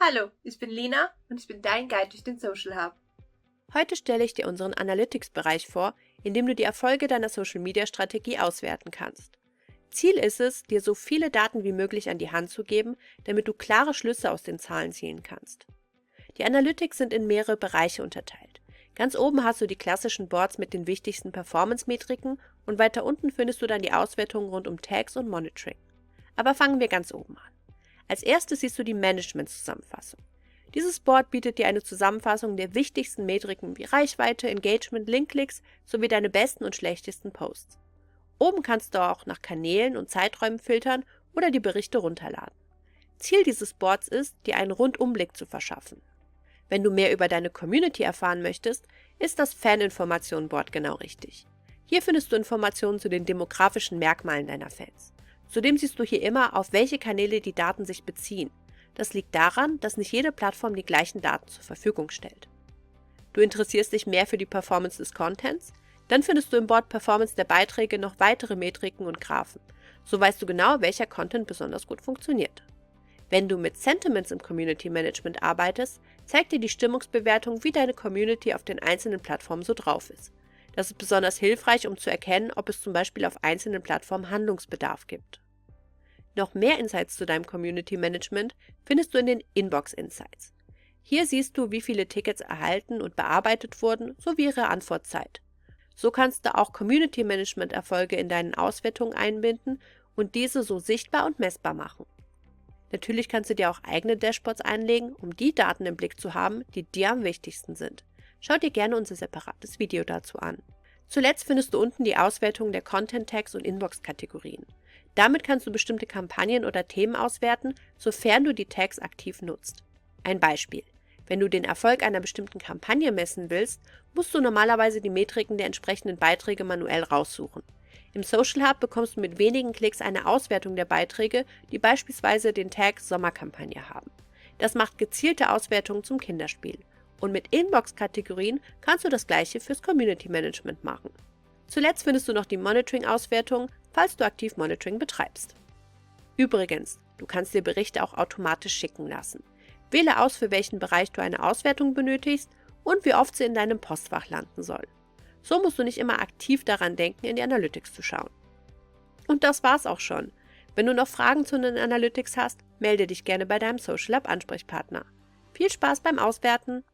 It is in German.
Hallo, ich bin Lina und ich bin dein Guide durch den Social Hub. Heute stelle ich dir unseren Analytics-Bereich vor, in dem du die Erfolge deiner Social-Media-Strategie auswerten kannst. Ziel ist es, dir so viele Daten wie möglich an die Hand zu geben, damit du klare Schlüsse aus den Zahlen ziehen kannst. Die Analytics sind in mehrere Bereiche unterteilt. Ganz oben hast du die klassischen Boards mit den wichtigsten Performance-Metriken und weiter unten findest du dann die Auswertungen rund um Tags und Monitoring. Aber fangen wir ganz oben an. Als erstes siehst du die Management-Zusammenfassung. Dieses Board bietet dir eine Zusammenfassung der wichtigsten Metriken wie Reichweite, Engagement, Linkklicks sowie deine besten und schlechtesten Posts. Oben kannst du auch nach Kanälen und Zeiträumen filtern oder die Berichte runterladen. Ziel dieses Boards ist, dir einen Rundumblick zu verschaffen. Wenn du mehr über deine Community erfahren möchtest, ist das Fan-Informationen-Board genau richtig. Hier findest du Informationen zu den demografischen Merkmalen deiner Fans. Zudem siehst du hier immer, auf welche Kanäle die Daten sich beziehen. Das liegt daran, dass nicht jede Plattform die gleichen Daten zur Verfügung stellt. Du interessierst dich mehr für die Performance des Contents? Dann findest du im Board Performance der Beiträge noch weitere Metriken und Graphen. So weißt du genau, welcher Content besonders gut funktioniert. Wenn du mit Sentiments im Community Management arbeitest, zeigt dir die Stimmungsbewertung, wie deine Community auf den einzelnen Plattformen so drauf ist. Das ist besonders hilfreich, um zu erkennen, ob es zum Beispiel auf einzelnen Plattformen Handlungsbedarf gibt. Noch mehr Insights zu deinem Community Management findest du in den Inbox Insights. Hier siehst du, wie viele Tickets erhalten und bearbeitet wurden, sowie ihre Antwortzeit. So kannst du auch Community Management Erfolge in deinen Auswertungen einbinden und diese so sichtbar und messbar machen. Natürlich kannst du dir auch eigene Dashboards einlegen, um die Daten im Blick zu haben, die dir am wichtigsten sind. Schau dir gerne unser separates Video dazu an. Zuletzt findest du unten die Auswertung der Content Tags und Inbox-Kategorien. Damit kannst du bestimmte Kampagnen oder Themen auswerten, sofern du die Tags aktiv nutzt. Ein Beispiel: Wenn du den Erfolg einer bestimmten Kampagne messen willst, musst du normalerweise die Metriken der entsprechenden Beiträge manuell raussuchen. Im Social Hub bekommst du mit wenigen Klicks eine Auswertung der Beiträge, die beispielsweise den Tag Sommerkampagne haben. Das macht gezielte Auswertungen zum Kinderspiel. Und mit Inbox-Kategorien kannst du das gleiche fürs Community Management machen. Zuletzt findest du noch die Monitoring-Auswertung, falls du aktiv Monitoring betreibst. Übrigens, du kannst dir Berichte auch automatisch schicken lassen. Wähle aus, für welchen Bereich du eine Auswertung benötigst und wie oft sie in deinem Postfach landen soll. So musst du nicht immer aktiv daran denken, in die Analytics zu schauen. Und das war's auch schon. Wenn du noch Fragen zu den Analytics hast, melde dich gerne bei deinem Social Hub Ansprechpartner. Viel Spaß beim Auswerten!